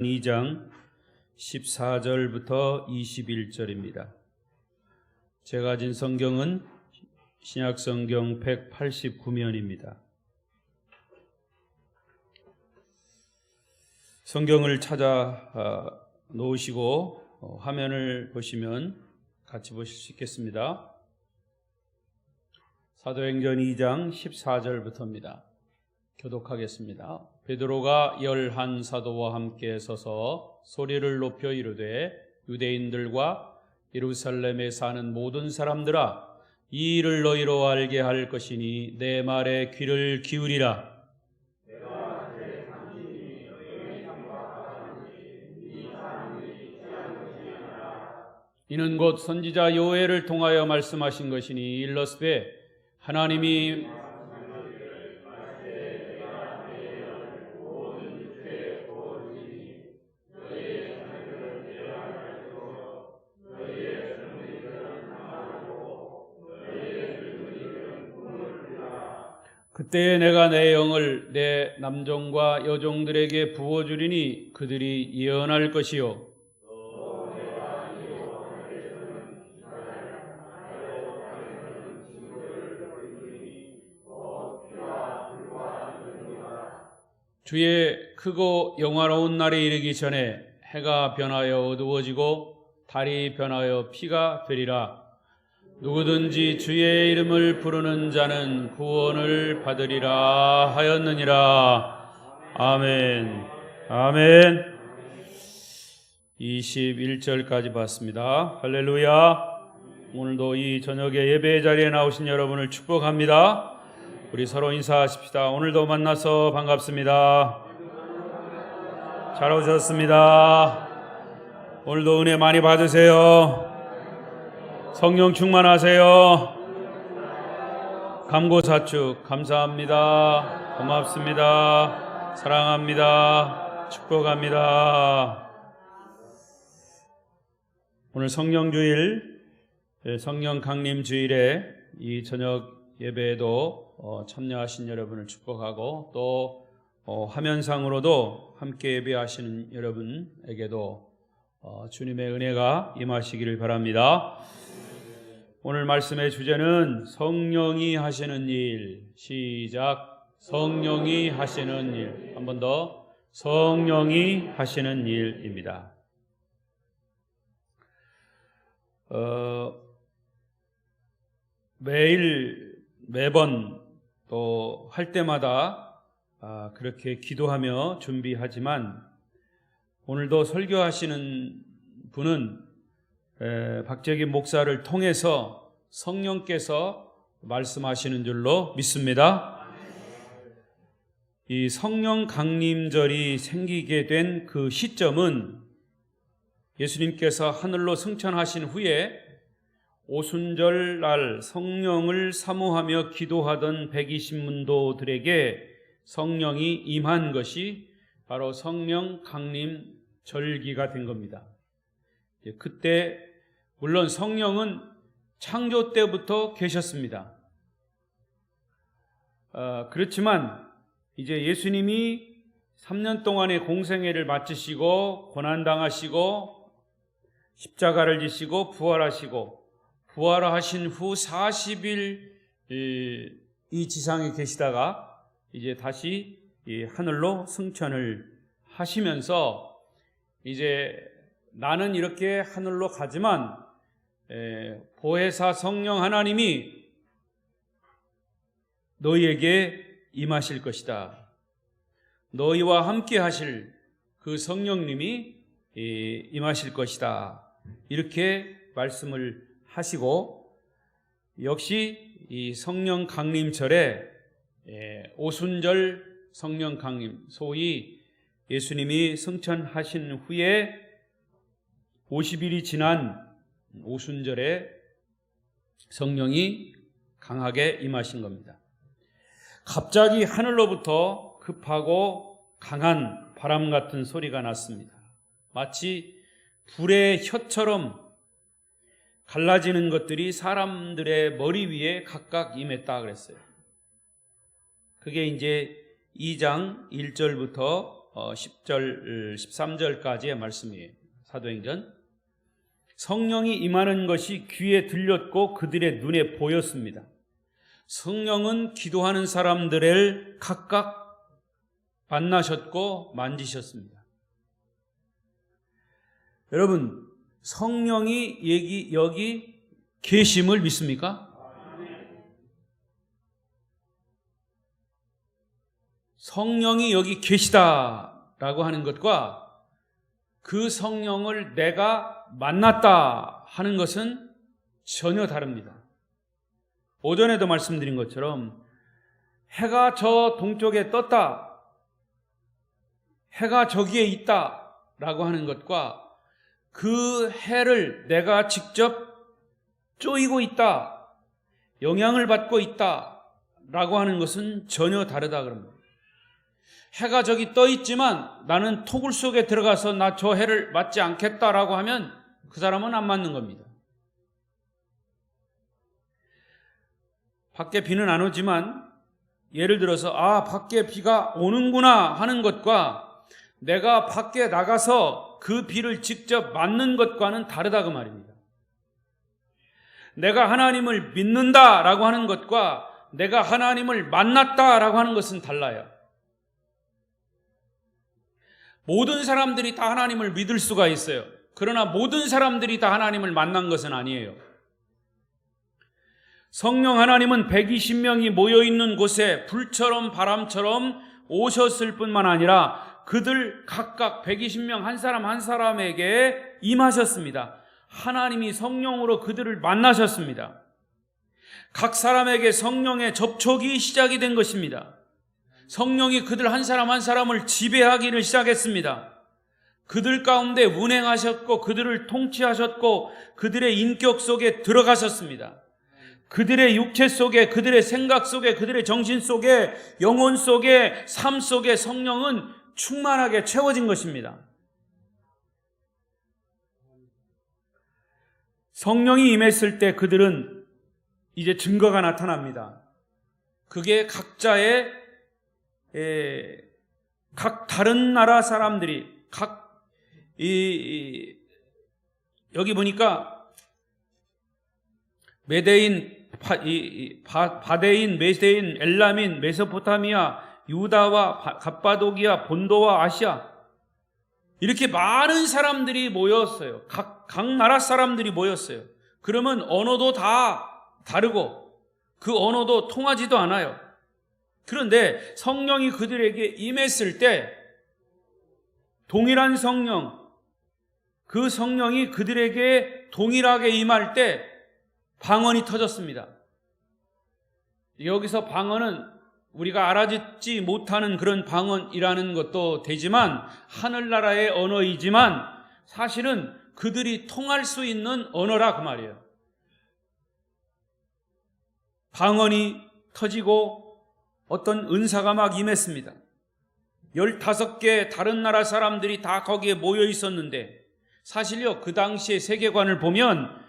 2장 14절부터 21절입니다. 제가 가진 성경은 신약성경 189면입니다. 성경을 찾아 놓으시고 화면을 보시면 같이 보실 수 있겠습니다. 사도행전 2장 14절부터입니다. 교독하겠습니다. 베드로가 11 사도와 함께 서서 소리를 높여 이르되 유대인들과 예루살렘에 사는 모든 사람들아, 이 일을 너희로 알게 할 것이니 내 말에 귀를 기울이라. 이는 곧 선지자 요엘을 통하여 말씀하신 것이니 일러스되 하나님이 그때에 내가 내 영을 내 남종과 여종들에게 부어주리니 그들이 예언할 것이요 주의 크고 영화로운 날이 이르기 전에 해가 변하여 어두워지고 달이 변하여 피가 되리라. 누구든지 주의 이름을 부르는 자는 구원을 받으리라 하였느니라. 아멘. 아멘. 21절까지 봤습니다. 할렐루야. 오늘도 이 저녁에 예배 자리에 나오신 여러분을 축복합니다. 우리 서로 인사하십시다. 오늘도 만나서 반갑습니다. 잘 오셨습니다. 오늘도 은혜 많이 받으세요. 성령 충만하세요. 감고사축 감사합니다. 고맙습니다. 사랑합니다. 축복합니다. 오늘 성령주일, 성령 강림 주일에 이 저녁 예배에도 참여하신 여러분을 축복하고 또 화면상으로도 함께 예배하시는 여러분에게도 주님의 은혜가 임하시기를 바랍니다. 오늘 말씀의 주제는 성령이 하시는 일. 시작. 성령이 하시는 일. 한 번 더. 성령이 하시는 일입니다. 매번 또 할 때마다 그렇게 기도하며 준비하지만 오늘도 설교하시는 분은 박재긴 목사를 통해서 성령께서 말씀하시는 줄로 믿습니다. 이 성령 강림절이 생기게 된 그 시점은 예수님께서 하늘로 승천하신 후에 오순절 날 성령을 사모하며 기도하던 120문도들에게 성령이 임한 것이 바로 성령 강림 절기가 된 겁니다. 그때 물론 성령은 창조 때부터 계셨습니다. 그렇지만 이제 예수님이 3년 동안의 공생애를 마치시고 고난당하시고 십자가를 지시고 부활하신 후 40일 이 지상에 계시다가 이제 다시 하늘로 승천을 하시면서 이제 나는 이렇게 하늘로 가지만 보혜사 성령 하나님이 너희에게 임하실 것이다. 너희와 함께 하실 그 성령님이 임하실 것이다. 이렇게 말씀을 하시고 역시 이 성령 강림절에 오순절 성령 강림, 소위 예수님이 승천하신 후에 50일이 지난 오순절에 성령이 강하게 임하신 겁니다. 갑자기 하늘로부터 급하고 강한 바람 같은 소리가 났습니다. 마치 불의 혀처럼 갈라지는 것들이 사람들의 머리 위에 각각 임했다 그랬어요. 그게 이제 2장 1절부터 10절, 13절까지의 말씀이에요. 사도행전. 성령이 임하는 것이 귀에 들렸고 그들의 눈에 보였습니다. 성령은 기도하는 사람들을 각각 만나셨고 만지셨습니다. 여러분, 성령이 여기 계심을 믿습니까? 성령이 여기 계시다라고 하는 것과 그 성령을 내가 만났다 하는 것은 전혀 다릅니다. 오전에도 말씀드린 것처럼 해가 저 동쪽에 떴다, 해가 저기에 있다라고 하는 것과 그 해를 내가 직접 쪼이고 있다, 영향을 받고 있다라고 하는 것은 전혀 다르다 그럽니다. 해가 저기 떠 있지만 나는 토굴 속에 들어가서 나 저 해를 맞지 않겠다라고 하면 그 사람은 안 맞는 겁니다. 밖에 비는 안 오지만 예를 들어서 밖에 비가 오는구나 하는 것과 내가 밖에 나가서 그 비를 직접 맞는 것과는 다르다 그 말입니다. 내가 하나님을 믿는다라고 하는 것과 내가 하나님을 만났다라고 하는 것은 달라요. 모든 사람들이 다 하나님을 믿을 수가 있어요. 그러나 모든 사람들이 다 하나님을 만난 것은 아니에요. 성령 하나님은 120명이 모여있는 곳에 불처럼 바람처럼 오셨을 뿐만 아니라 그들 각각 120명 한 사람 한 사람에게 임하셨습니다. 하나님이 성령으로 그들을 만나셨습니다. 각 사람에게 성령의 접촉이 시작이 된 것입니다. 성령이 그들 한 사람 한 사람을 지배하기를 시작했습니다. 그들 가운데 운행하셨고 그들을 통치하셨고 그들의 인격 속에 들어가셨습니다. 그들의 육체 속에, 그들의 생각 속에, 그들의 정신 속에, 영혼 속에, 삶 속에 성령은 충만하게 채워진 것입니다. 성령이 임했을 때 그들은 이제 증거가 나타납니다. 그게 각자의 각 다른 나라 사람들이 여기 보니까 바데인, 메데인, 엘라민, 메소포타미아, 유다와 갑바도기아, 본도와 아시아 이렇게 많은 사람들이 모였어요. 각 나라 사람들이 모였어요. 그러면 언어도 다 다르고 그 언어도 통하지도 않아요. 그런데 성령이 그들에게 임했을 때 동일한 성령, 그 성령이 그들에게 동일하게 임할 때 방언이 터졌습니다. 여기서 방언은 우리가 알아듣지 못하는 그런 방언이라는 것도 되지만 하늘나라의 언어이지만 사실은 그들이 통할 수 있는 언어라 그 말이에요. 방언이 터지고 어떤 은사가 막 임했습니다. 15개 다른 나라 사람들이 다 거기에 모여 있었는데 사실요 그 당시의 세계관을 보면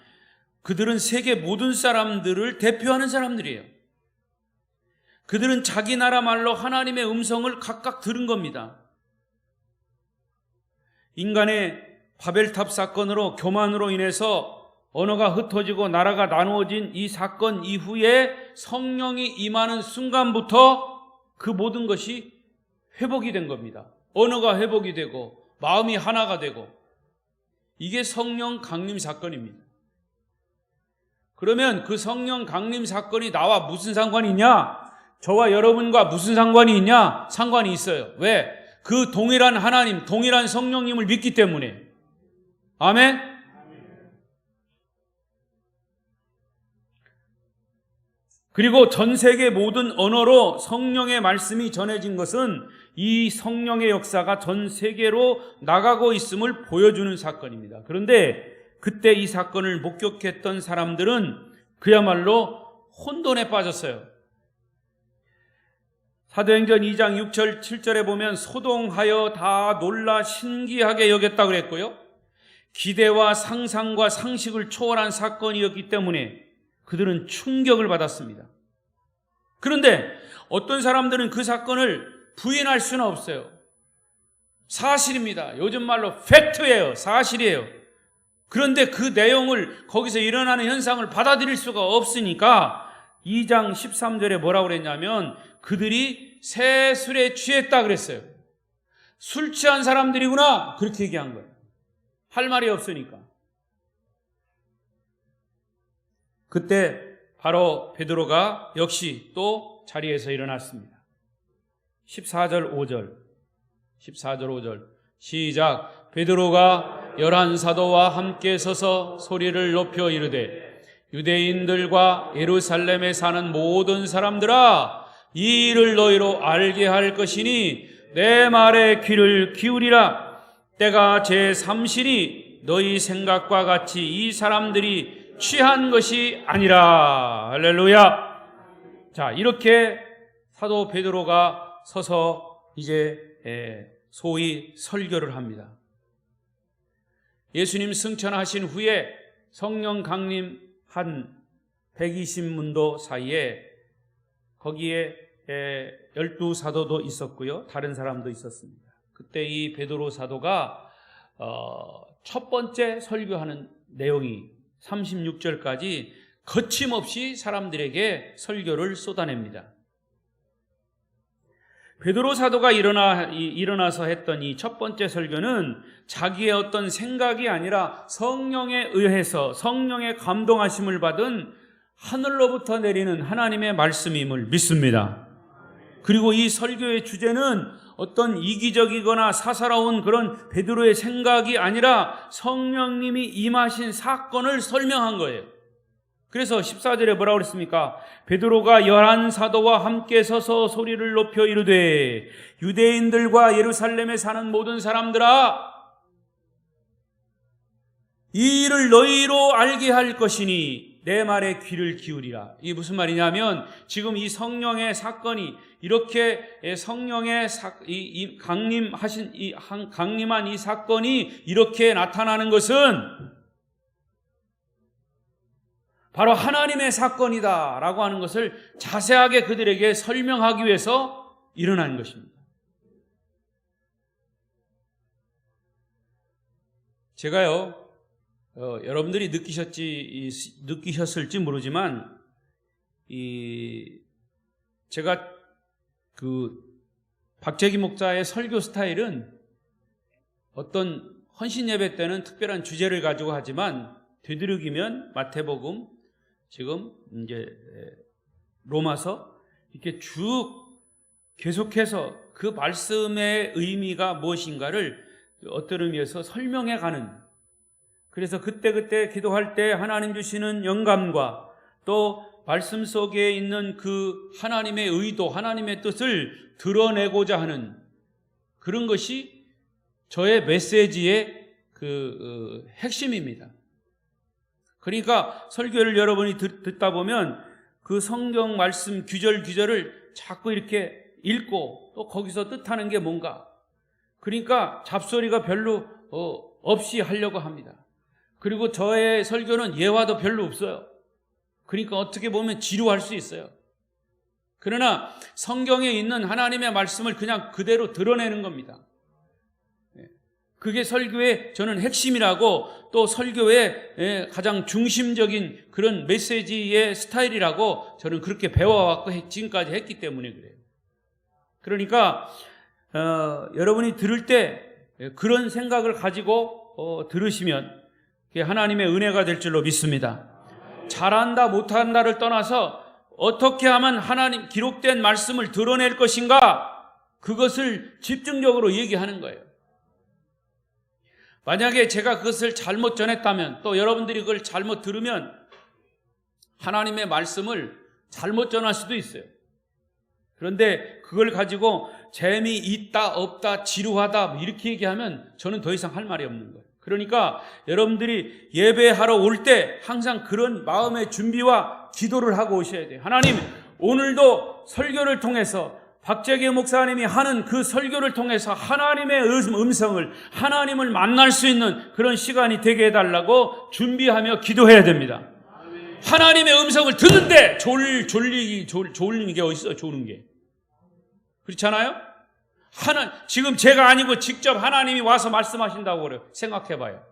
그들은 세계 모든 사람들을 대표하는 사람들이에요. 그들은 자기 나라 말로 하나님의 음성을 각각 들은 겁니다. 인간의 바벨탑 사건으로 교만으로 인해서 언어가 흩어지고 나라가 나누어진 이 사건 이후에 성령이 임하는 순간부터 그 모든 것이 회복이 된 겁니다. 언어가 회복이 되고 마음이 하나가 되고 이게 성령 강림 사건입니다. 그러면 그 성령 강림 사건이 나와 무슨 상관이 있냐? 저와 여러분과 무슨 상관이 있냐? 상관이 있어요. 왜? 그 동일한 하나님, 동일한 성령님을 믿기 때문에. 아멘? 그리고 전 세계 모든 언어로 성령의 말씀이 전해진 것은 이 성령의 역사가 전 세계로 나가고 있음을 보여주는 사건입니다. 그런데 그때 이 사건을 목격했던 사람들은 그야말로 혼돈에 빠졌어요. 사도행전 2장 6절 7절에 보면 소동하여 다 놀라 신기하게 여겼다고 그랬고요. 기대와 상상과 상식을 초월한 사건이었기 때문에 그들은 충격을 받았습니다. 그런데 어떤 사람들은 그 사건을 부인할 수는 없어요. 사실입니다. 요즘 말로 팩트예요. 사실이에요. 그런데 그 내용을 거기서 일어나는 현상을 받아들일 수가 없으니까 2장 13절에 뭐라고 그랬냐면 그들이 새 술에 취했다 그랬어요. 술 취한 사람들이구나 그렇게 얘기한 거예요. 할 말이 없으니까. 그때 바로 베드로가 역시 또 자리에서 일어났습니다. 14절 5절 시작. 베드로가 11사도와 함께 서서 소리를 높여 이르되 유대인들과 예루살렘에 사는 모든 사람들아 이 일을 너희로 알게 할 것이니 내 말에 귀를 기울이라. 때가 제3시니 너희 생각과 같이 이 사람들이 취한 것이 아니라. 할렐루야. 자, 이렇게 사도 베드로가 서서 이제 소위 설교를 합니다. 예수님 승천하신 후에 성령 강림한 120문도 사이에 거기에 12사도도 있었고요. 다른 사람도 있었습니다. 그때 이 베드로 사도가 첫 번째 설교하는 내용이 36절까지 거침없이 사람들에게 설교를 쏟아냅니다. 베드로 사도가 일어나서 했던 이 첫 번째 설교는 자기의 어떤 생각이 아니라 성령에 의해서 성령의 감동하심을 받은 하늘로부터 내리는 하나님의 말씀임을 믿습니다. 그리고 이 설교의 주제는 어떤 이기적이거나 사사로운 그런 베드로의 생각이 아니라 성령님이 임하신 사건을 설명한 거예요. 그래서 14절에 뭐라고 그랬습니까? 베드로가 11사도와 함께 서서 소리를 높여 이르되 유대인들과 예루살렘에 사는 모든 사람들아 이 일을 너희로 알게 할 것이니 내 말에 귀를 기울이라. 이게 무슨 말이냐면 지금 이 성령의 사건이 이렇게 성령의 강림한 이 사건이 이렇게 나타나는 것은 바로 하나님의 사건이다 라고 하는 것을 자세하게 그들에게 설명하기 위해서 일어난 것입니다. 제가요 여러분들이 느끼셨을지 모르지만 제가 박재기 목사의 설교 스타일은 어떤 헌신 예배 때는 특별한 주제를 가지고 하지만 되도록이면 마태복음 지금 이제 로마서 이렇게 쭉 계속해서 그 말씀의 의미가 무엇인가를 어떤 의미에서 설명해 가는, 그래서 그때그때 기도할 때 하나님 주시는 영감과 또 말씀 속에 있는 그 하나님의 의도, 하나님의 뜻을 드러내고자 하는 그런 것이 저의 메시지의 핵심입니다. 그러니까 설교를 여러분이 듣다 보면 그 성경 말씀 규절을 자꾸 이렇게 읽고 또 거기서 뜻하는 게 뭔가, 그러니까 잡소리가 별로 없이 하려고 합니다. 그리고 저의 설교는 예화도 별로 없어요. 그러니까 어떻게 보면 지루할 수 있어요. 그러나 성경에 있는 하나님의 말씀을 그냥 그대로 드러내는 겁니다. 그게 설교의 저는 핵심이라고, 또 설교의 가장 중심적인 그런 메시지의 스타일이라고 저는 그렇게 배워왔고 지금까지 했기 때문에 그래요. 그러니까 여러분이 들을 때 그런 생각을 가지고 들으시면 그게 하나님의 은혜가 될 줄로 믿습니다. 잘한다 못한다를 떠나서 어떻게 하면 하나님 기록된 말씀을 드러낼 것인가, 그것을 집중적으로 얘기하는 거예요. 만약에 제가 그것을 잘못 전했다면, 또 여러분들이 그걸 잘못 들으면 하나님의 말씀을 잘못 전할 수도 있어요. 그런데 그걸 가지고 재미있다 없다 지루하다 이렇게 얘기하면 저는 더 이상 할 말이 없는 거예요. 그러니까 여러분들이 예배하러 올 때 항상 그런 마음의 준비와 기도를 하고 오셔야 돼요. 하나님, 오늘도 설교를 통해서 박재기 목사님이 하는 그 설교를 통해서 하나님의 음성을, 하나님을 만날 수 있는 그런 시간이 되게 해달라고 준비하며 기도해야 됩니다. 하나님의 음성을 듣는데 졸리는 게 어디 있어요? 조는 게. 그렇잖아요? 지금 제가 아니고 직접 하나님이 와서 말씀하신다고 그래요. 생각해봐요.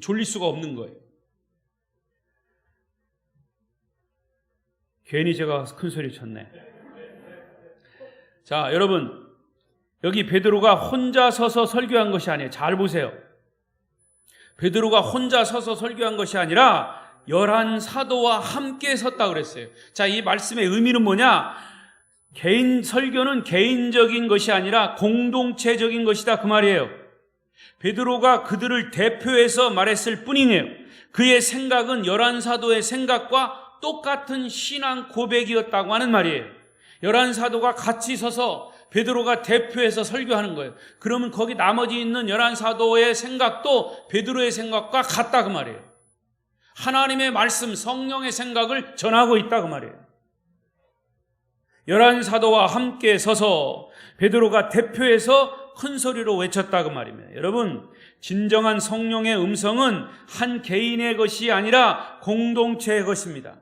졸릴 수가 없는 거예요. 괜히 제가 큰 소리 쳤네. 자, 여러분, 여기 베드로가 혼자 서서 설교한 것이 아니에요. 잘 보세요. 베드로가 혼자 서서 설교한 것이 아니라 11 사도와 함께 섰다 그랬어요. 자, 이 말씀의 의미는 뭐냐? 설교는 개인적인 것이 아니라 공동체적인 것이다, 그 말이에요. 베드로가 그들을 대표해서 말했을 뿐이에요. 그의 생각은 11 사도의 생각과 똑같은 신앙 고백이었다고 하는 말이에요. 11 사도가 같이 서서 베드로가 대표해서 설교하는 거예요. 그러면 거기 나머지 있는 11 사도의 생각도 베드로의 생각과 같다, 그 말이에요. 하나님의 말씀, 성령의 생각을 전하고 있다, 그 말이에요. 11 사도와 함께 서서 베드로가 대표해서 큰 소리로 외쳤다, 그 말입니다. 여러분, 진정한 성령의 음성은 한 개인의 것이 아니라 공동체의 것입니다.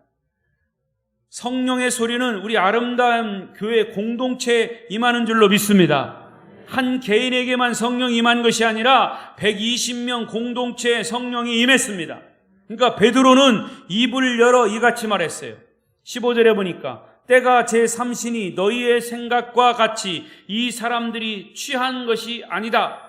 성령의 소리는 우리 아름다운 교회 공동체에 임하는 줄로 믿습니다. 한 개인에게만 성령이 임한 것이 아니라 120명 공동체에 성령이 임했습니다. 그러니까 베드로는 입을 열어 이같이 말했어요. 15절에 보니까 때가 제3시니 너희의 생각과 같이 이 사람들이 취한 것이 아니다.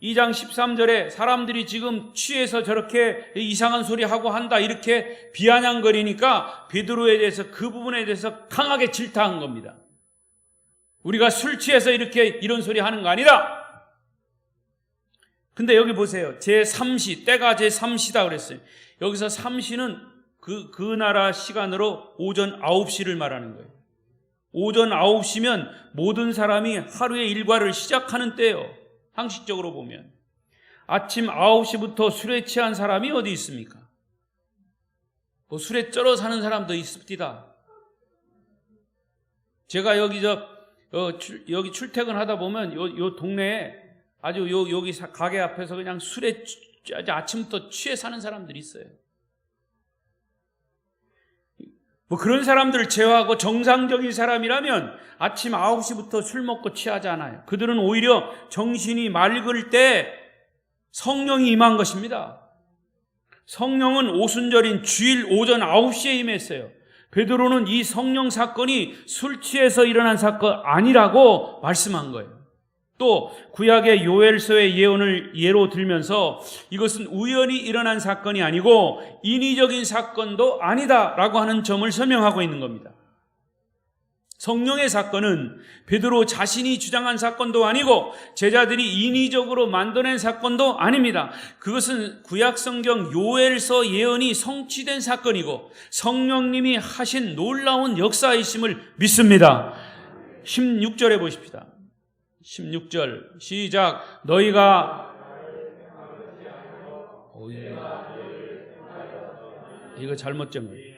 2장 13절에 사람들이 지금 취해서 저렇게 이상한 소리 하고 한다 이렇게 비아냥거리니까 베드로에 대해서 그 부분에 대해서 강하게 질타한 겁니다. 우리가 술 취해서 이런 소리 하는 거 아니다. 근데 여기 보세요. 제3시, 때가 제3시다 그랬어요. 여기서 3시는 그 나라 시간으로 오전 9시를 말하는 거예요. 오전 9시면 모든 사람이 하루의 일과를 시작하는 때예요. 상식적으로 보면 아침 9시부터 술에 취한 사람이 어디 있습니까? 뭐 술에 쩔어 사는 사람도 있습니다. 제가 여기 출퇴근하다 보면 요 동네에 아주 여기 가게 앞에서 그냥 술에 아침부터 취해 사는 사람들이 있어요. 뭐 그런 사람들을 제외하고 정상적인 사람이라면 아침 9시부터 술 먹고 취하지 않아요. 그들은 오히려 정신이 맑을 때 성령이 임한 것입니다. 성령은 오순절인 주일 오전 9시에 임했어요. 베드로는 이 성령 사건이 술 취해서 일어난 사건 아니라고 말씀한 거예요. 또 구약의 요엘서의 예언을 예로 들면서 이것은 우연히 일어난 사건이 아니고 인위적인 사건도 아니다라고 하는 점을 설명하고 있는 겁니다. 성령의 사건은 베드로 자신이 주장한 사건도 아니고 제자들이 인위적으로 만들어낸 사건도 아닙니다. 그것은 구약 성경 요엘서 예언이 성취된 사건이고 성령님이 하신 놀라운 역사이심을 믿습니다. 16절에 보십시다. 16절 시작. 너희가 이거 잘못 적은 거예요.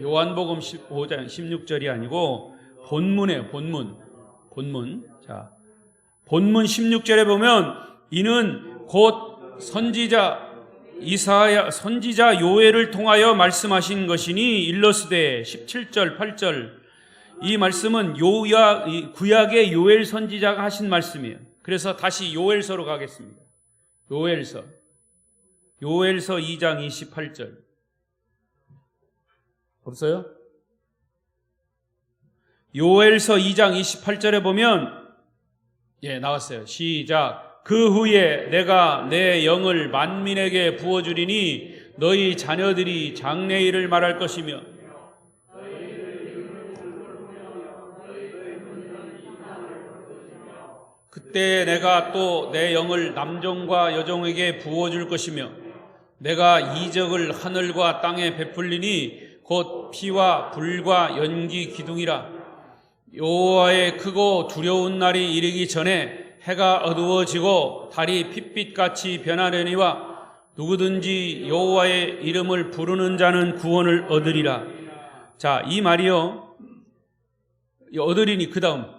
요한복음 15장 16절이 아니고 본문이에요. 본문. 자, 본문 16절에 보면 이는 곧 선지자 이사야 선지자 요엘을 통하여 말씀하신 것이니 일러스되 17절 8절 이 말씀은 구약의 요엘 선지자가 하신 말씀이에요. 그래서 다시 요엘서로 가겠습니다. 요엘서 2장 28절 없어요? 요엘서 2장 28절에 보면 나왔어요. 시작. 그 후에 내가 내 영을 만민에게 부어주리니 너희 자녀들이 장래일을 말할 것이며 그때 내가 또 내 영을 남종과 여종에게 부어줄 것이며 내가 이적을 하늘과 땅에 베풀리니 곧 피와 불과 연기 기둥이라. 여호와의 크고 두려운 날이 이르기 전에 해가 어두워지고 달이 핏빛같이 변하려니와 누구든지 여호와의 이름을 부르는 자는 구원을 얻으리라. 자, 이 말이요 얻으리니 그 다음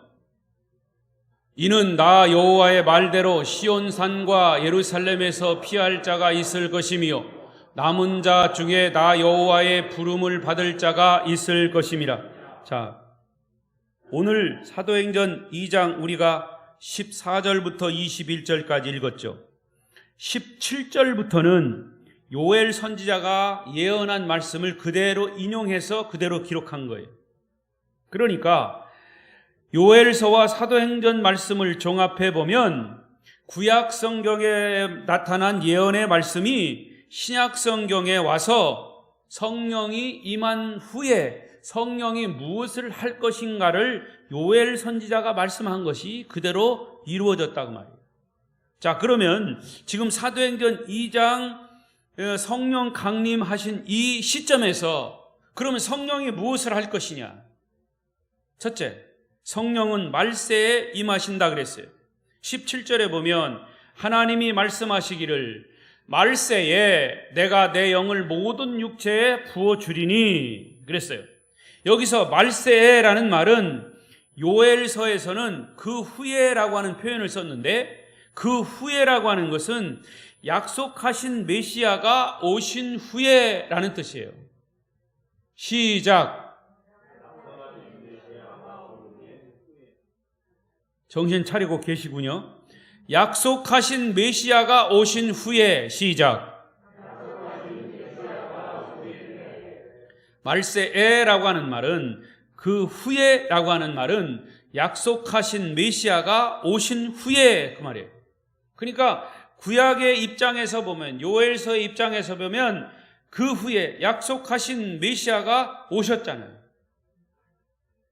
이는 나 여호와의 말대로 시온산과 예루살렘에서 피할 자가 있을 것이며 남은 자 중에 나 여호와의 부름을 받을 자가 있을 것임이라. 자, 오늘 사도행전 2장 우리가 14절부터 21절까지 읽었죠. 17절부터는 요엘 선지자가 예언한 말씀을 그대로 인용해서 그대로 기록한 거예요. 그러니까 요엘서와 사도행전 말씀을 종합해 보면 구약 성경에 나타난 예언의 말씀이 신약 성경에 와서 성령이 임한 후에 성령이 무엇을 할 것인가를 요엘 선지자가 말씀한 것이 그대로 이루어졌다고 말이에요. 자, 그러면 지금 사도행전 2장 성령 강림하신 이 시점에서 그러면 성령이 무엇을 할 것이냐? 첫째, 성령은 말세에 임하신다 그랬어요. 17절에 보면 하나님이 말씀하시기를 말세에 내가 내 영을 모든 육체에 부어주리니 그랬어요. 여기서 말세에라는 말은 요엘서에서는 그 후에라고 하는 표현을 썼는데 그 후에라고 하는 것은 약속하신 메시아가 오신 후에라는 뜻이에요. 시작. 정신 차리고 계시군요. 약속하신 메시아가 오신 후에 시작. 말세에라고 하는 말은 그 후에라고 하는 말은 약속하신 메시아가 오신 후에 그 말이에요. 그러니까 구약의 입장에서 보면 요엘서의 입장에서 보면 그 후에 약속하신 메시아가 오셨잖아요.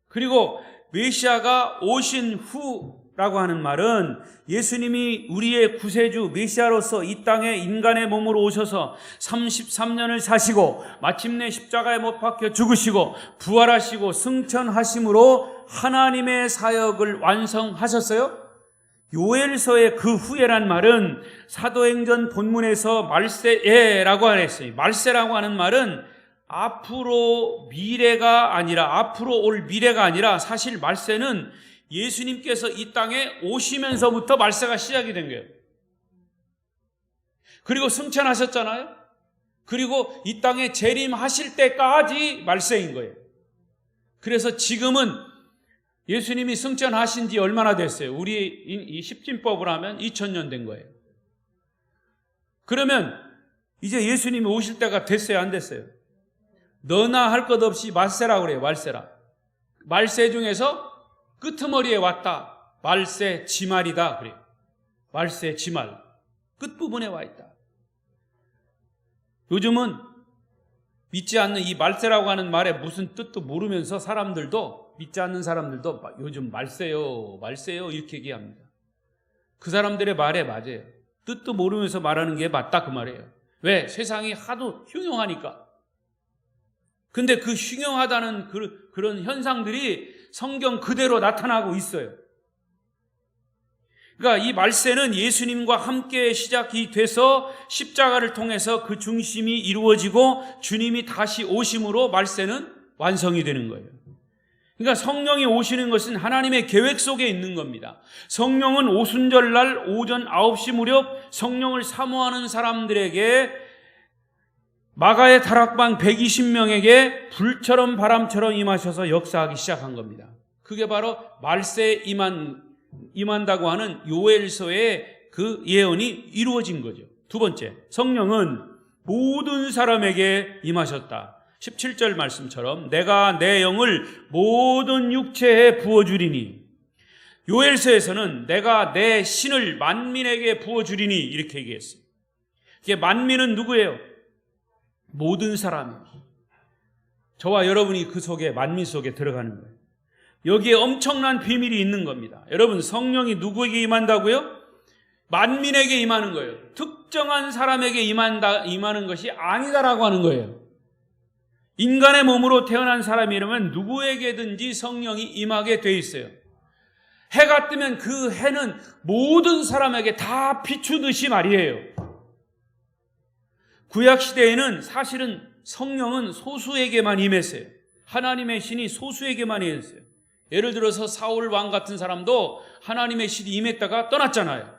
그리고 메시아가 오신 후라고 하는 말은 예수님이 우리의 구세주 메시아로서 이 땅에 인간의 몸으로 오셔서 33년을 사시고 마침내 십자가에 못 박혀 죽으시고 부활하시고 승천하심으로 하나님의 사역을 완성하셨어요. 요엘서의 그 후에란 말은 사도행전 본문에서 말세에라고 했어요. 말세라고 하는 말은 앞으로 미래가 아니라 앞으로 올 미래가 아니라 사실 말세는 예수님께서 이 땅에 오시면서부터 말세가 시작이 된 거예요. 그리고 승천하셨잖아요. 그리고 이 땅에 재림하실 때까지 말세인 거예요. 그래서 지금은 예수님이 승천하신 지 얼마나 됐어요? 우리 이 십진법을 하면 2000년 된 거예요. 그러면 이제 예수님이 오실 때가 됐어요? 안 됐어요? 너나 할 것 없이 말세라고 그래요. 말세라. 말세 중에서 끄트머리에 왔다. 말세 지말이다 그래요. 말세 지말. 끝부분에 와 있다. 요즘은 믿지 않는 이 말세라고 하는 말에 무슨 뜻도 모르면서 사람들도 믿지 않는 사람들도 요즘 말세요 이렇게 얘기합니다. 그 사람들의 말에 맞아요. 뜻도 모르면서 말하는 게 맞다 그 말이에요. 왜? 세상이 하도 흉흉하니까. 근데 그 흉흉하다는 그런 현상들이 성경 그대로 나타나고 있어요. 그러니까 이 말세는 예수님과 함께 시작이 돼서 십자가를 통해서 그 중심이 이루어지고 주님이 다시 오심으로 말세는 완성이 되는 거예요. 그러니까 성령이 오시는 것은 하나님의 계획 속에 있는 겁니다. 성령은 오순절날 오전 9시 무렵 성령을 사모하는 사람들에게 마가의 다락방 120명에게 불처럼 바람처럼 임하셔서 역사하기 시작한 겁니다. 그게 바로 말세에 임한다고 하는 요엘서의 그 예언이 이루어진 거죠. 두 번째, 성령은 모든 사람에게 임하셨다. 17절 말씀처럼 내가 내 영을 모든 육체에 부어주리니, 요엘서에서는 내가 내 신을 만민에게 부어주리니 이렇게 얘기했어요. 이게 만민은 누구예요? 모든 사람이에요. 저와 여러분이 그 속에 만민 속에 들어가는 거예요. 여기에 엄청난 비밀이 있는 겁니다. 여러분, 성령이 누구에게 임한다고요? 만민에게 임하는 거예요. 특정한 사람에게 임하는 것이 아니다라고 하는 거예요. 인간의 몸으로 태어난 사람이라면 누구에게든지 성령이 임하게 돼 있어요. 해가 뜨면 그 해는 모든 사람에게 다 비추듯이 말이에요. 구약시대에는 사실은 성령은 소수에게만 임했어요. 하나님의 신이 소수에게만 임했어요. 예를 들어서 사울 왕 같은 사람도 하나님의 신이 임했다가 떠났잖아요.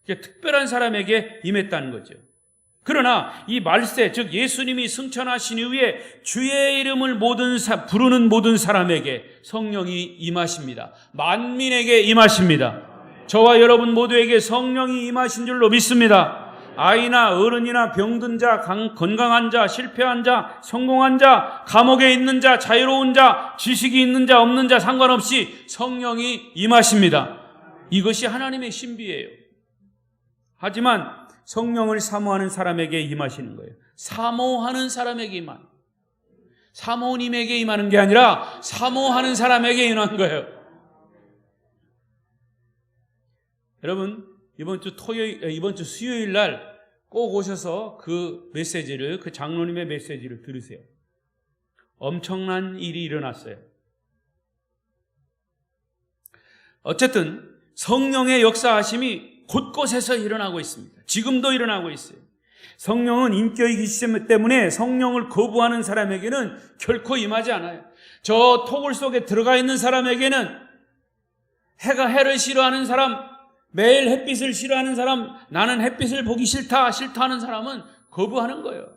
특별한 사람에게 임했다는 거죠. 그러나 이 말세, 즉 예수님이 승천하신 이후에 주의 이름을 부르는 모든 사람에게 성령이 임하십니다. 만민에게 임하십니다. 저와 여러분 모두에게 성령이 임하신 줄로 믿습니다. 아이나 어른이나 병든 자, 건강한 자, 실패한 자, 성공한 자, 감옥에 있는 자, 자유로운 자, 지식이 있는 자, 없는 자 상관없이 성령이 임하십니다. 이것이 하나님의 신비예요. 하지만 성령을 사모하는 사람에게 임하시는 거예요. 사모하는 사람에게 임하는, 사모님에게 임하는 게 아니라 사모하는 사람에게 임하는 거예요. 여러분, 이번 주 수요일 날 꼭 오셔서 그 메시지를, 그 장로님의 메시지를 들으세요. 엄청난 일이 일어났어요. 어쨌든 성령의 역사하심이 곳곳에서 일어나고 있습니다. 지금도 일어나고 있어요. 성령은 인격이기 때문에 성령을 거부하는 사람에게는 결코 임하지 않아요. 저 토굴 속에 들어가 있는 사람에게는, 해를 싫어하는 사람, 매일 햇빛을 싫어하는 사람, 나는 햇빛을 보기 싫다 하는 사람은 거부하는 거예요.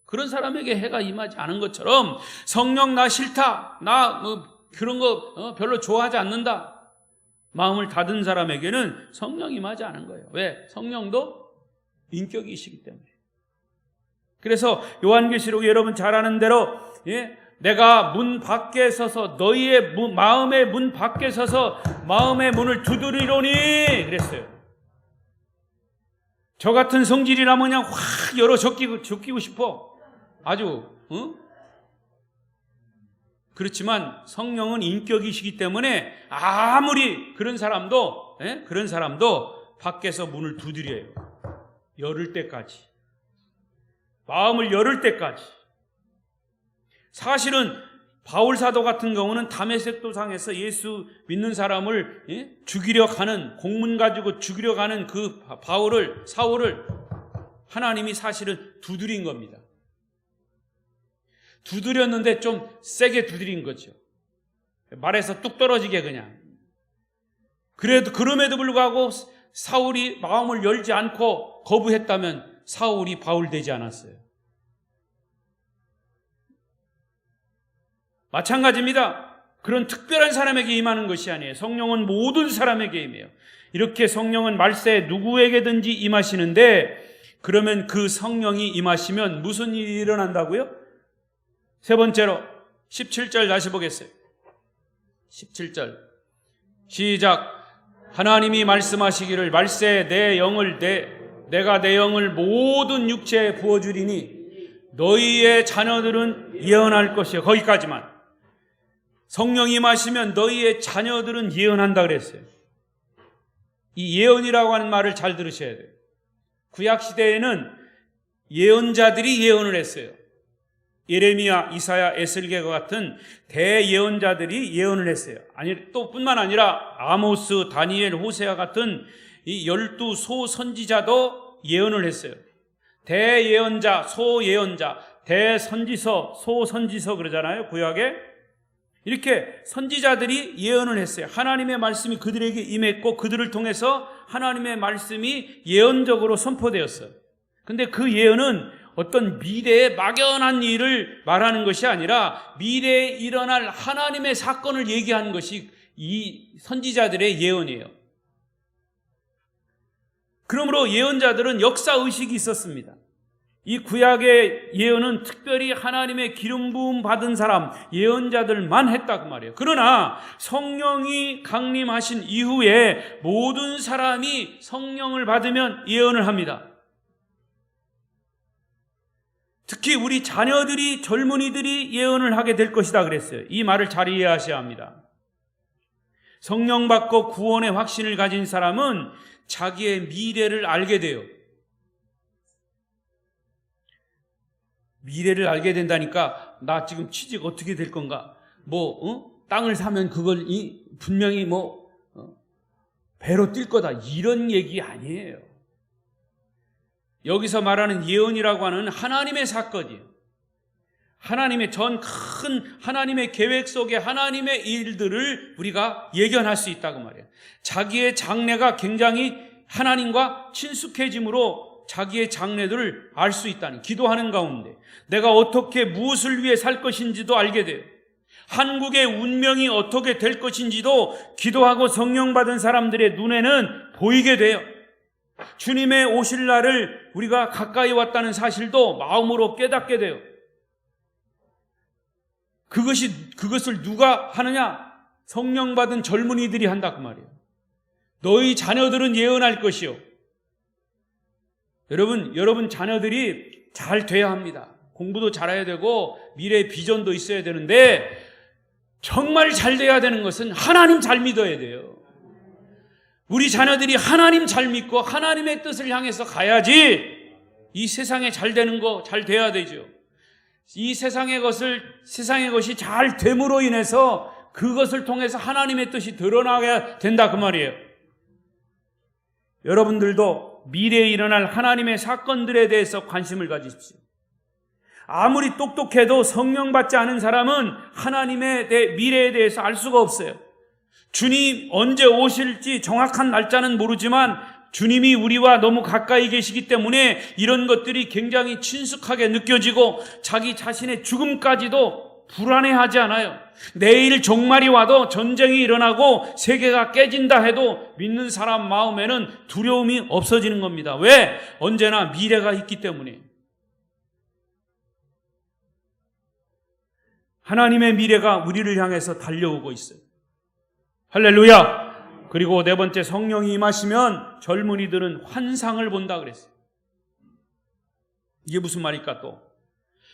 그런 사람에게 해가 임하지 않은 것처럼 성령 나 싫다, 나 그런 거 별로 좋아하지 않는다, 마음을 닫은 사람에게는 성령이 임하지 않은 거예요. 왜? 성령도 인격이시기 때문에. 그래서 요한계시록에 여러분 잘 아는 대로, 내가 문 밖에 서서, 너희의 마음의 문 밖에 서서 마음의 문을 두드리노니 그랬어요. 저 같은 성질이라면 그냥 확 열어 적기고 싶어. 아주 그렇지만 성령은 인격이시기 때문에 아무리 그런 사람도 밖에서 문을 두드려요. 열을 때까지, 마음을 열을 때까지. 사실은 바울 사도 같은 경우는 다메섹 도상에서 예수 믿는 사람을 죽이려 가는, 공문 가지고 죽이려 가는 그 사울을 하나님이 사실은 두드린 겁니다. 두드렸는데 좀 세게 두드린 거죠. 말에서 뚝 떨어지게 그냥. 그럼에도 불구하고 사울이 마음을 열지 않고 거부했다면 사울이 바울 되지 않았어요. 마찬가지입니다. 그런 특별한 사람에게 임하는 것이 아니에요. 성령은 모든 사람에게 임해요. 이렇게 성령은 말세에 누구에게든지 임하시는데, 그러면 그 성령이 임하시면 무슨 일이 일어난다고요? 세 번째로 17절 다시 보겠어요. 17절 시작. 하나님이 말씀하시기를 말세에 내가 내 영을 모든 육체에 부어주리니 너희의 자녀들은 예언할 것이요. 거기까지만. 성령이 임하시면 너희의 자녀들은 예언한다 그랬어요. 이 예언이라고 하는 말을 잘 들으셔야 돼요. 구약시대에는 예언자들이 예언을 했어요. 예레미야, 이사야, 에스겔과 같은 대예언자들이 예언을 했어요. 또 뿐만 아니라 아모스, 다니엘, 호세아 같은 이 12소 선지자도 예언을 했어요. 대예언자, 소예언자, 대선지서, 소선지서 그러잖아요, 구약에. 이렇게 선지자들이 예언을 했어요. 하나님의 말씀이 그들에게 임했고 그들을 통해서 하나님의 말씀이 예언적으로 선포되었어요. 근데 그 예언은 어떤 미래의 막연한 일을 말하는 것이 아니라 미래에 일어날 하나님의 사건을 얘기하는 것이 이 선지자들의 예언이에요. 그러므로 예언자들은 역사의식이 있었습니다. 이 구약의 예언은 특별히 하나님의 기름 부음 받은 사람, 예언자들만 했다고 말이에요. 그러나 성령이 강림하신 이후에 모든 사람이 성령을 받으면 예언을 합니다. 특히 우리 자녀들이, 젊은이들이 예언을 하게 될 것이다 그랬어요. 이 말을 잘 이해하셔야 합니다. 성령 받고 구원의 확신을 가진 사람은 자기의 미래를 알게 돼요. 미래를 알게 된다니까, 나 지금 취직 어떻게 될 건가? 땅을 사면 그걸 분명히 배로 뛸 거다. 이런 얘기 아니에요. 여기서 말하는 예언이라고 하는 하나님의 사건이에요. 하나님의 큰 하나님의 계획 속에 하나님의 일들을 우리가 예견할 수 있다고 말이에요. 자기의 장래가 굉장히 하나님과 친숙해짐으로 자기의 장래들을 알 수 있다니, 기도하는 가운데 내가 어떻게 무엇을 위해 살 것인지도 알게 돼요. 한국의 운명이 어떻게 될 것인지도 기도하고 성령 받은 사람들의 눈에는 보이게 돼요. 주님의 오실 날을 우리가 가까이 왔다는 사실도 마음으로 깨닫게 돼요. 그것을 누가 하느냐? 성령 받은 젊은이들이 한다 그 말이에요. 너희 자녀들은 예언할 것이요. 여러분 자녀들이 잘 돼야 합니다. 공부도 잘해야 되고 미래 비전도 있어야 되는데, 정말 잘 돼야 되는 것은 하나님 잘 믿어야 돼요. 우리 자녀들이 하나님 잘 믿고 하나님의 뜻을 향해서 가야지 이 세상에 잘 되는 거 잘 돼야 되죠. 이 세상의 것이 잘 됨으로 인해서 그것을 통해서 하나님의 뜻이 드러나야 된다 그 말이에요. 여러분들도 미래에 일어날 하나님의 사건들에 대해서 관심을 가지십시오. 아무리 똑똑해도 성령 받지 않은 사람은 하나님의 미래에 대해서 알 수가 없어요. 주님 언제 오실지 정확한 날짜는 모르지만 주님이 우리와 너무 가까이 계시기 때문에 이런 것들이 굉장히 친숙하게 느껴지고 자기 자신의 죽음까지도 불안해하지 않아요. 내일 종말이 와도 전쟁이 일어나고 세계가 깨진다 해도 믿는 사람 마음에는 두려움이 없어지는 겁니다. 왜? 언제나 미래가 있기 때문에. 하나님의 미래가 우리를 향해서 달려오고 있어요. 할렐루야. 그리고 네 번째, 성령이 임하시면 젊은이들은 환상을 본다 그랬어요. 이게 무슨 말일까? 또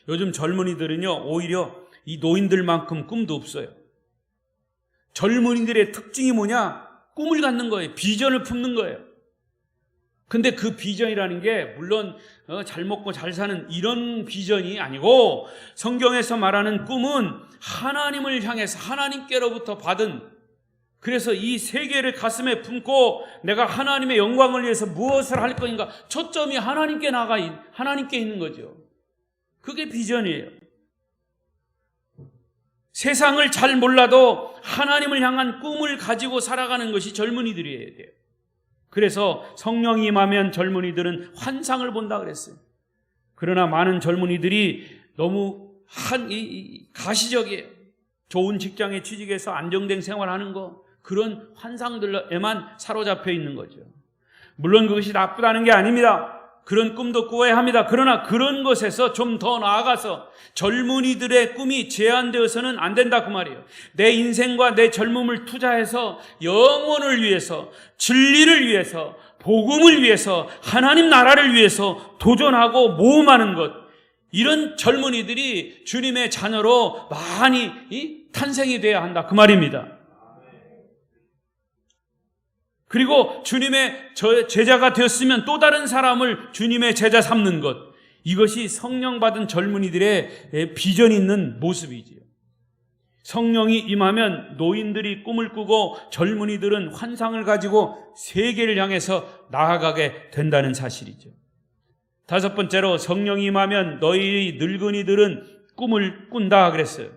요즘 젊은이들은요, 오히려 이 노인들만큼 꿈도 없어요. 젊은이들의 특징이 뭐냐? 꿈을 갖는 거예요. 비전을 품는 거예요. 근데 그 비전이라는 게 물론 잘 먹고 잘 사는 이런 비전이 아니고, 성경에서 말하는 꿈은 하나님을 향해서 하나님께로부터 받은, 그래서 이 세계를 가슴에 품고 내가 하나님의 영광을 위해서 무엇을 할 것인가, 초점이 하나님께 있는 거죠. 그게 비전이에요. 세상을 잘 몰라도 하나님을 향한 꿈을 가지고 살아가는 것이 젊은이들이어야 돼요. 그래서 성령이 임하면 젊은이들은 환상을 본다 그랬어요. 그러나 많은 젊은이들이 너무 가시적이에요. 좋은 직장에 취직해서 안정된 생활하는 거, 그런 환상들에만 사로잡혀 있는 거죠. 물론 그것이 나쁘다는 게 아닙니다. 그런 꿈도 꾸어야 합니다. 그러나 그런 것에서 좀 더 나아가서 젊은이들의 꿈이 제한되어서는 안 된다 그 말이에요. 내 인생과 내 젊음을 투자해서 영혼을 위해서, 진리를 위해서, 복음을 위해서, 하나님 나라를 위해서 도전하고 모험하는 것, 이런 젊은이들이 주님의 자녀로 많이 탄생이 돼야 한다 그 말입니다. 그리고 주님의 제자가 되었으면 또 다른 사람을 주님의 제자 삼는 것, 이것이 성령 받은 젊은이들의 비전이 있는 모습이지요. 성령이 임하면 노인들이 꿈을 꾸고 젊은이들은 환상을 가지고 세계를 향해서 나아가게 된다는 사실이죠. 다섯 번째로, 성령이 임하면 너희 늙은이들은 꿈을 꾼다 그랬어요.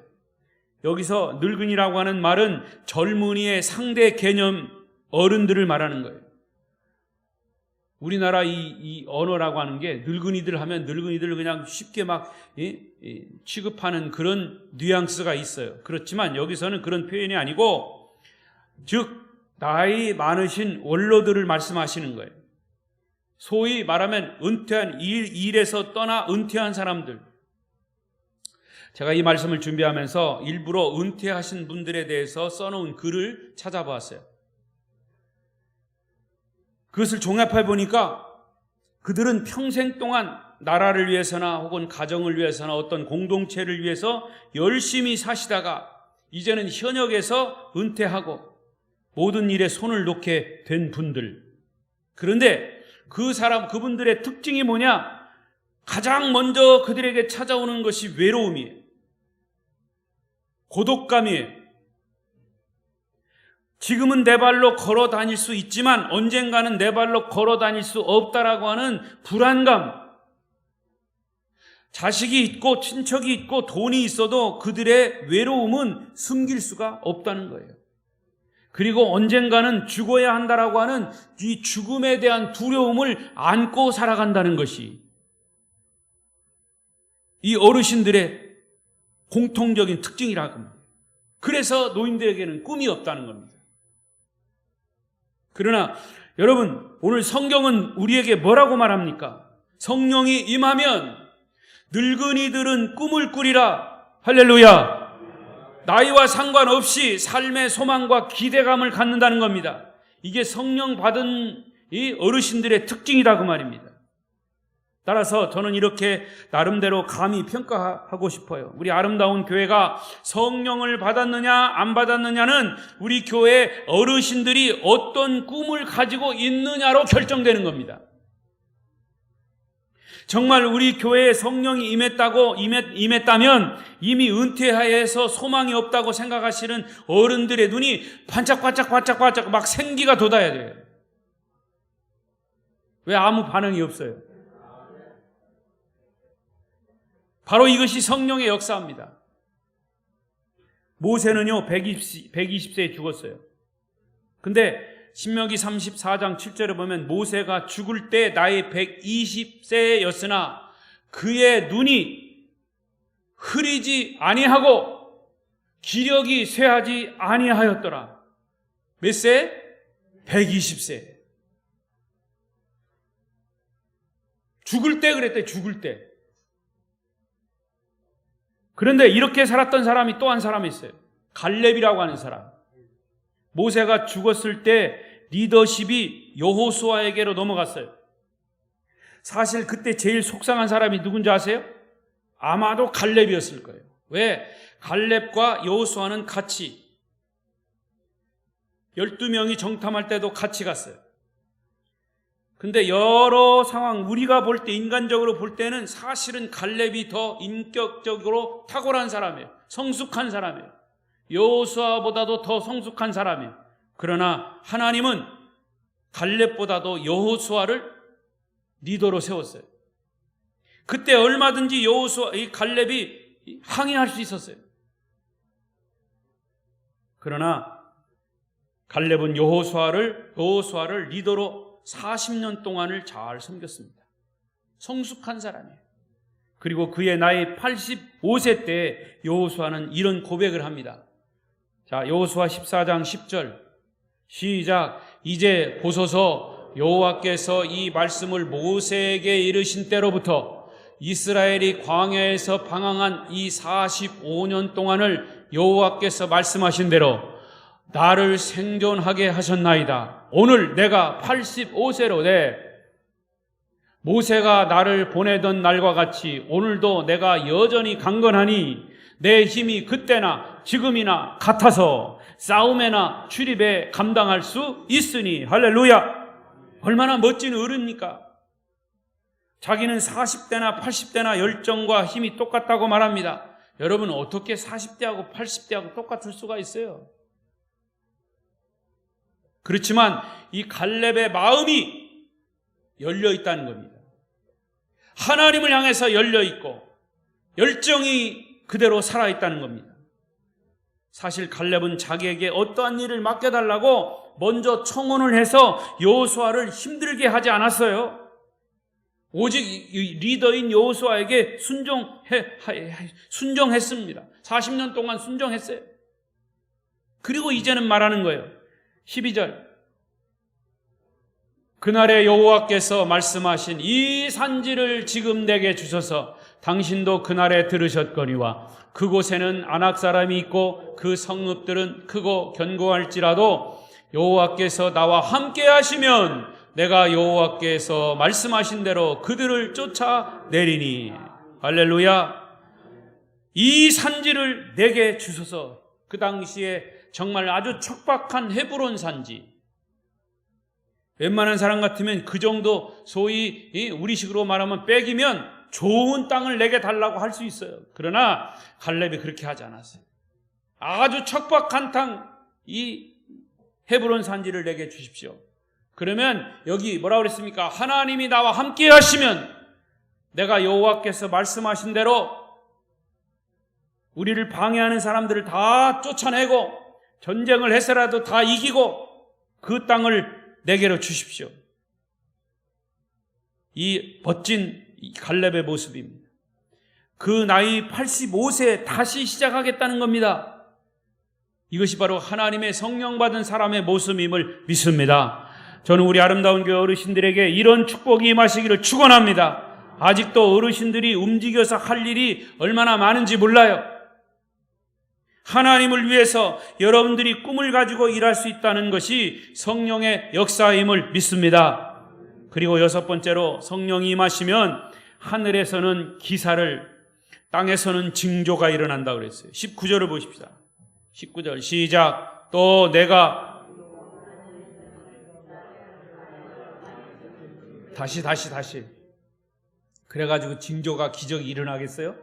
여기서 늙은이라고 하는 말은 젊은이의 상대 개념, 어른들을 말하는 거예요. 우리나라 이 언어라고 하는 게 늙은이들 하면 늙은이들을 그냥 쉽게 막 취급하는 그런 뉘앙스가 있어요. 그렇지만 여기서는 그런 표현이 아니고, 즉 나이 많으신 원로들을 말씀하시는 거예요. 소위 말하면 은퇴한 일에서 떠나 은퇴한 사람들. 제가 이 말씀을 준비하면서 일부러 은퇴하신 분들에 대해서 써놓은 글을 찾아보았어요. 그것을 종합해 보니까 그들은 평생 동안 나라를 위해서나 혹은 가정을 위해서나 어떤 공동체를 위해서 열심히 사시다가 이제는 현역에서 은퇴하고 모든 일에 손을 놓게 된 분들. 그런데 그분들의 특징이 뭐냐? 가장 먼저 그들에게 찾아오는 것이 외로움이에요. 고독감이에요. 지금은 내 발로 걸어 다닐 수 있지만 언젠가는 내 발로 걸어 다닐 수 없다라고 하는 불안감. 자식이 있고 친척이 있고 돈이 있어도 그들의 외로움은 숨길 수가 없다는 거예요. 그리고 언젠가는 죽어야 한다라고 하는 이 죽음에 대한 두려움을 안고 살아간다는 것이 이 어르신들의 공통적인 특징이라고 합니다. 그래서 노인들에게는 꿈이 없다는 겁니다. 그러나 여러분, 오늘 성경은 우리에게 뭐라고 말합니까? 성령이 임하면 늙은이들은 꿈을 꾸리라. 할렐루야. 나이와 상관없이 삶의 소망과 기대감을 갖는다는 겁니다. 이게 성령 받은 이 어르신들의 특징이다 그 말입니다. 따라서 저는 이렇게 나름대로 감히 평가하고 싶어요. 우리 아름다운 교회가 성령을 받았느냐 안 받았느냐는 우리 교회 어르신들이 어떤 꿈을 가지고 있느냐로 결정되는 겁니다. 정말 우리 교회에 성령이 임했다면 이미 은퇴하여서 소망이 없다고 생각하시는 어른들의 눈이 반짝반짝 막 생기가 돋아야 돼요. 왜 아무 반응이 없어요? 바로 이것이 성령의 역사입니다. 모세는요 120세에 죽었어요. 근데 신명기 34장 7절에 보면 모세가 죽을 때 나이 120세였으나 그의 눈이 흐리지 아니하고 기력이 쇠하지 아니하였더라. 몇 세? 120세. 죽을 때 그랬대. 죽을 때. 그런데 이렇게 살았던 사람이 또 한 사람이 있어요. 갈렙이라고 하는 사람. 모세가 죽었을 때 리더십이 여호수아에게로 넘어갔어요. 사실 그때 제일 속상한 사람이 누군지 아세요? 아마도 갈렙이었을 거예요. 왜? 갈렙과 여호수아는 같이 12명이 정탐할 때도 같이 갔어요. 근데 여러 상황 우리가 볼 때 인간적으로 볼 때는 사실은 갈렙이 더 인격적으로 탁월한 사람이에요. 성숙한 사람이에요. 여호수아보다도 더 성숙한 사람이에요. 그러나 하나님은 갈렙보다도 여호수아를 리더로 세웠어요. 그때 얼마든지 이 갈렙이 항의할 수 있었어요. 그러나 갈렙은 여호수아를 리더로 40년 동안을 잘 섬겼습니다. 성숙한 사람이에요. 그리고 그의 나이 85세 때 여호수아는 이런 고백을 합니다. 자, 여호수아 14장 10절 시작. 이제 보소서 여호와께서 이 말씀을 모세에게 이르신 때로부터 이스라엘이 광야에서 방황한 이 45년 동안을 여호와께서 말씀하신 대로 나를 생존하게 하셨나이다. 오늘 내가 85세로 모세가 나를 보내던 날과 같이 오늘도 내가 여전히 강건하니 내 힘이 그때나 지금이나 같아서 싸움에나 출입에 감당할 수 있으니. 할렐루야. 얼마나 멋진 어른입니까? 자기는 40대나 80대나 열정과 힘이 똑같다고 말합니다. 여러분, 어떻게 40대하고 80대하고 똑같을 수가 있어요? 그렇지만 이 갈렙의 마음이 열려 있다는 겁니다. 하나님을 향해서 열려 있고 열정이 그대로 살아있다는 겁니다. 사실 갈렙은 자기에게 어떠한 일을 맡겨달라고 먼저 청혼을 해서 여호수아를 힘들게 하지 않았어요. 오직 리더인 여호수아에게 순종했습니다. 40년 동안 순종했어요. 그리고 이제는 말하는 거예요. 12절 그날에 여호와께서 말씀하신 이 산지를 지금 내게 주소서. 당신도 그날에 들으셨거니와 그곳에는 아낙 사람이 있고 그 성읍들은 크고 견고할지라도 여호와께서 나와 함께 하시면 내가 여호와께서 말씀하신 대로 그들을 쫓아내리니. 할렐루야. 이 산지를 내게 주소서. 그 당시에 정말 아주 척박한 헤브론 산지. 웬만한 사람 같으면 그 정도 소위 우리식으로 말하면 빽이면 좋은 땅을 내게 달라고 할 수 있어요. 그러나 갈렙이 그렇게 하지 않았어요. 아주 척박한 땅, 이 헤브론 산지를 내게 주십시오. 그러면 여기 뭐라고 그랬습니까? 하나님이 나와 함께 하시면 내가 여호와께서 말씀하신 대로 우리를 방해하는 사람들을 다 쫓아내고 전쟁을 해서라도 다 이기고 그 땅을 내게로 주십시오. 이 멋진 갈렙의 모습입니다. 그 나이 85세에 다시 시작하겠다는 겁니다. 이것이 바로 하나님의 성령 받은 사람의 모습임을 믿습니다. 저는 우리 아름다운 교회 어르신들에게 이런 축복이 임하시기를 축원합니다. 아직도 어르신들이 움직여서 할 일이 얼마나 많은지 몰라요. 하나님을 위해서 여러분들이 꿈을 가지고 일할 수 있다는 것이 성령의 역사임을 믿습니다. 그리고 6번째로 성령이 임하시면 하늘에서는 기사를, 땅에서는 징조가 일어난다고 그랬어요. 19절을 보십시다. 19절 시작. 또 내가 다시 그래가지고 징조가 기적이 일어나겠어요?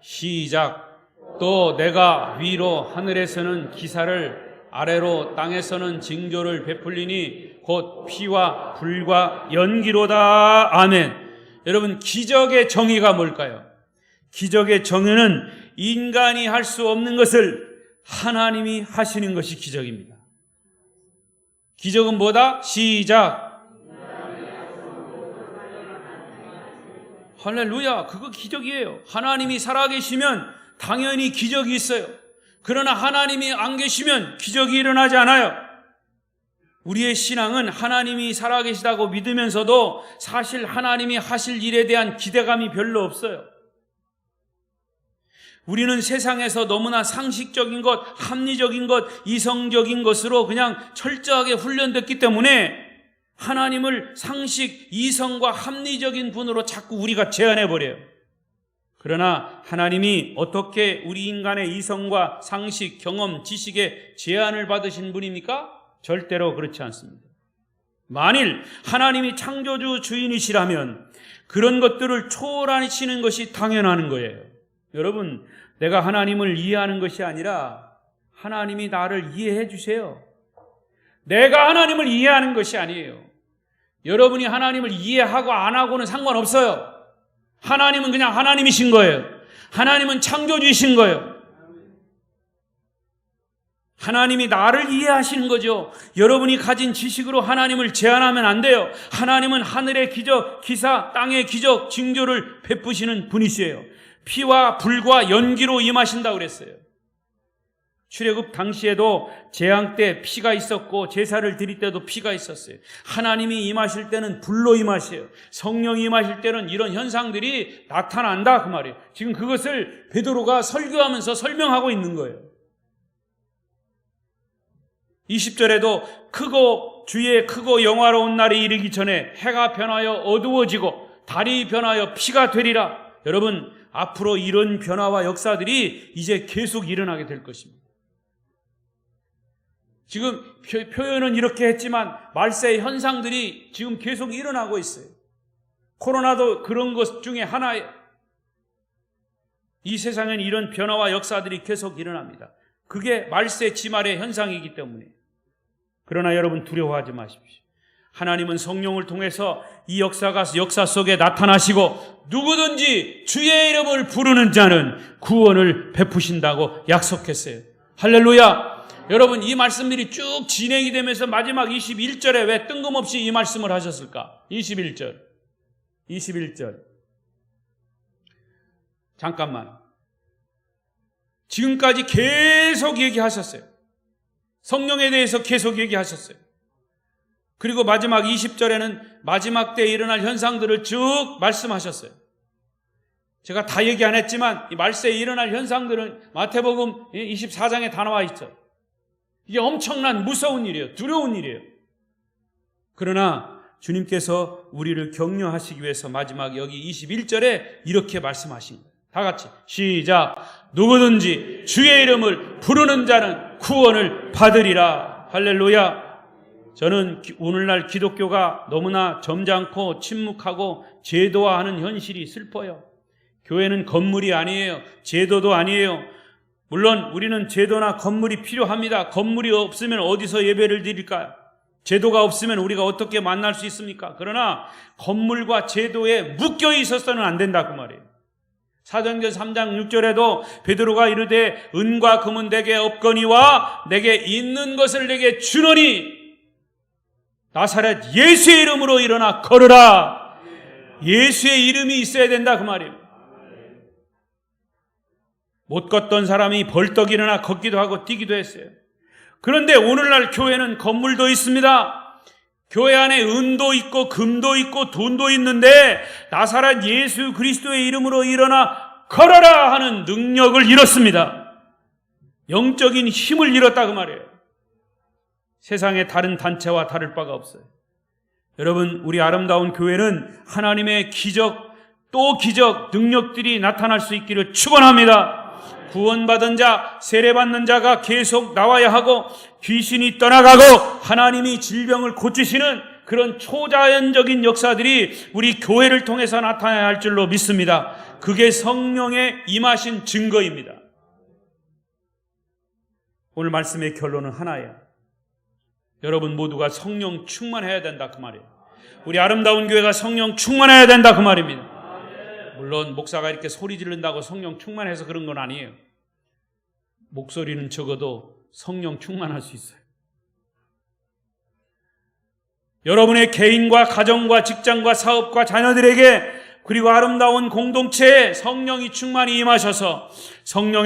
시작. 또 내가 위로 하늘에서는 기사를, 아래로 땅에서는 징조를 베풀리니 곧 피와 불과 연기로다. 아멘. 여러분, 기적의 정의가 뭘까요? 기적의 정의는 인간이 할 수 없는 것을 하나님이 하시는 것이 기적입니다. 기적은 뭐다? 시작. 할렐루야. 그거 기적이에요. 하나님이 살아계시면 당연히 기적이 있어요. 그러나 하나님이 안 계시면 기적이 일어나지 않아요. 우리의 신앙은 하나님이 살아계시다고 믿으면서도 사실 하나님이 하실 일에 대한 기대감이 별로 없어요. 우리는 세상에서 너무나 상식적인 것, 합리적인 것, 이성적인 것으로 그냥 철저하게 훈련됐기 때문에 하나님을 상식, 이성과 합리적인 분으로 자꾸 우리가 제한해버려요. 그러나 하나님이 어떻게 우리 인간의 이성과 상식, 경험, 지식에 제한을 받으신 분입니까? 절대로 그렇지 않습니다. 만일 하나님이 창조주 주인이시라면 그런 것들을 초월하시는 것이 당연한 거예요. 여러분, 내가 하나님을 이해하는 것이 아니라 하나님이 나를 이해해 주세요. 내가 하나님을 이해하는 것이 아니에요. 여러분이 하나님을 이해하고 안 하고는 상관없어요. 하나님은 그냥 하나님이신 거예요. 하나님은 창조주이신 거예요. 하나님이 나를 이해하시는 거죠. 여러분이 가진 지식으로 하나님을 제한하면 안 돼요. 하나님은 하늘의 기적, 기사, 땅의 기적, 징조를 베푸시는 분이시에요. 피와 불과 연기로 임하신다고 그랬어요. 출애굽 당시에도 재앙 때 피가 있었고 제사를 드릴 때도 피가 있었어요. 하나님이 임하실 때는 불로 임하세요. 성령이 임하실 때는 이런 현상들이 나타난다 그 말이에요. 지금 그것을 베드로가 설교하면서 설명하고 있는 거예요. 20절에도 주의 크고 영화로운 날이 이르기 전에 해가 변하여 어두워지고 달이 변하여 피가 되리라. 여러분, 앞으로 이런 변화와 역사들이 이제 계속 일어나게 될 것입니다. 지금 표현은 이렇게 했지만 말세의 현상들이 지금 계속 일어나고 있어요. 코로나도 그런 것 중에 하나예요. 이 세상엔 이런 변화와 역사들이 계속 일어납니다. 그게 말세 지말의 현상이기 때문에. 그러나 여러분, 두려워하지 마십시오. 하나님은 성령을 통해서 이 역사 속에 나타나시고 누구든지 주의 이름을 부르는 자는 구원을 베푸신다고 약속했어요. 할렐루야. 여러분, 이 말씀들이 쭉 진행이 되면서 마지막 21절에 왜 뜬금없이 이 말씀을 하셨을까? 21절. 잠깐만. 지금까지 계속 얘기하셨어요. 성령에 대해서 계속 얘기하셨어요. 그리고 마지막 20절에는 마지막 때에 일어날 현상들을 쭉 말씀하셨어요. 제가 다 얘기 안 했지만 이 말세에 일어날 현상들은 마태복음 24장에 다 나와 있죠. 이게 엄청난 무서운 일이에요. 두려운 일이에요. 그러나 주님께서 우리를 격려하시기 위해서 마지막 여기 21절에 이렇게 말씀하신 거예요. 다 같이 시작. 누구든지 주의 이름을 부르는 자는 구원을 받으리라. 할렐루야. 저는 오늘날 기독교가 너무나 점잖고 침묵하고 제도화하는 현실이 슬퍼요. 교회는 건물이 아니에요. 제도도 아니에요. 물론 우리는 제도나 건물이 필요합니다. 건물이 없으면 어디서 예배를 드릴까요? 제도가 없으면 우리가 어떻게 만날 수 있습니까? 그러나 건물과 제도에 묶여 있어서는 안 된다 그 말이에요. 사도행전 3장 6절에도 베드로가 이르되 은과 금은 내게 없거니와 내게 있는 것을 내게 주노니 나사렛 예수의 이름으로 일어나 걸으라. 예수의 이름이 있어야 된다 그 말이에요. 못 걷던 사람이 벌떡 일어나 걷기도 하고 뛰기도 했어요. 그런데 오늘날 교회는 건물도 있습니다. 교회 안에 은도 있고 금도 있고 돈도 있는데 나사렛 예수 그리스도의 이름으로 일어나 걸어라 하는 능력을 잃었습니다. 영적인 힘을 잃었다 그 말이에요. 세상의 다른 단체와 다를 바가 없어요. 여러분, 우리 아름다운 교회는 하나님의 기적 또 기적 능력들이 나타날 수 있기를 축원합니다. 구원받은 자, 세례받는 자가 계속 나와야 하고 귀신이 떠나가고 하나님이 질병을 고치시는 그런 초자연적인 역사들이 우리 교회를 통해서 나타나야 할 줄로 믿습니다. 그게 성령의 임하신 증거입니다. 오늘 말씀의 결론은 하나예요. 여러분 모두가 성령 충만해야 된다 그 말이에요. 우리 아름다운 교회가 성령 충만해야 된다 그 말입니다. 물론 목사가 이렇게 소리 지른다고 성령 충만해서 그런 건 아니에요. 목소리는 적어도 성령 충만할 수 있어요. 여러분의 개인과 가정과 직장과 사업과 자녀들에게 그리고 아름다운 공동체에 성령이 충만히 임하셔서 성령의